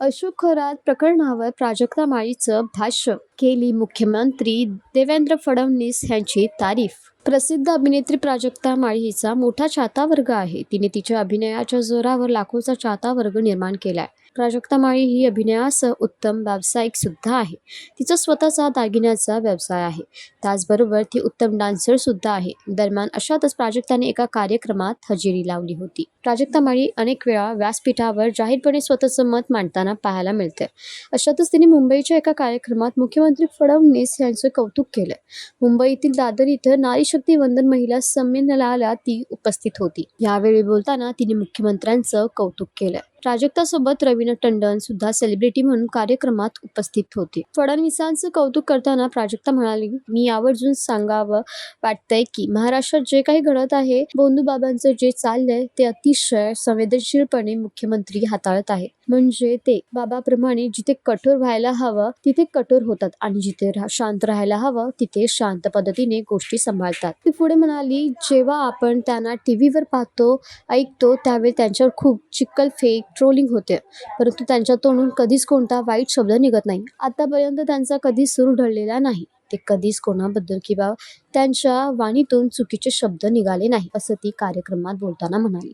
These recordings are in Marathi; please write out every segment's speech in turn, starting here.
अशोक खरात प्रकरणावर प्राजक्ता माळीचं भाष्य, केली मुख्यमंत्री देवेंद्र फडणवीस यांची तारीफ. प्रसिद्ध अभिनेत्री प्राजक्ता माळी हिचा मोठा चाहता वर्ग आहे. तिने तिच्या अभिनयाच्या जोरावर लाखोचा चाहता वर्ग निर्माण केलाय. प्राजक्ता माळी ही अभिनयासह उत्तम व्यावसायिक सुद्धा आहे. तिचा स्वतःचा दागिन्याचा व्यवसाय आहे. त्याचबरोबर ती उत्तम डान्सर सुद्धा आहे. दरम्यान अशातच प्राजक्ताने एका कार्यक्रमात हजेरी लावली होती. प्राजक्ता माळी अनेक वेळा व्यासपीठावर जाहीरपणे स्वतःचं मत मांडताना पाहायला मिळते. अशातच तिने मुंबईच्या एका कार्यक्रमात मुख्यमंत्री फडणवीस यांचं कौतुक केलं. मुंबईतील दादर इथं नारी शक्ती वंदन महिला संमेलनाला ती उपस्थित होती. यावेळी बोलताना तिने मुख्यमंत्र्यांचं कौतुक केलं. प्राजक्तासोबत रवीना टंडन सुद्धा सेलिब्रिटी म्हणून कार्यक्रमात उपस्थित होती. फडणवीसांचं कौतुक करताना प्राजक्ता म्हणाली, मी आवर्जून सांगावं वाटतंय की महाराष्ट्रात जे काही घडत आहे, भोंदूबाबांचं जे चाललंय ते अतिशय संवेदनशीलपणे मुख्यमंत्री हाताळत आहे. म्हणजे ते बाबाप्रमाणे जिथे कठोर व्हायला हवं तिथे कठोर होतात आणि जिथे शांत राहायला हवं तिथे शांत पद्धतीने गोष्टी सांभाळतात. ती पुढे म्हणाली, जेव्हा आपण त्यांना टीव्हीवर पाहतो, ऐकतो त्यावेळी त्यांच्यावर खूप चिक्कल फेक ट्रोलिंग होते, परंतु त्यांच्या तोंडून कधीच कोणता वाईट शब्द निघत नाही. आतापर्यंत त्यांचा कधीच सूर ढळलेला नाही. ते कधीच कोणाबद्दल किंवा त्यांच्या वाणीतून चुकीचे शब्द निघाले नाही, असं ती कार्यक्रमात बोलताना म्हणाली.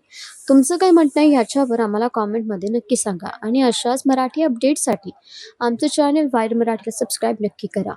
तुमचं काय म्हणणं आहे याच्यावर आम्हाला कॉमेंटमध्ये नक्की सांगा आणि अशाच मराठी अपडेट्ससाठी आमचं चॅनल वायर मराठीला सबस्क्राईब नक्की करा.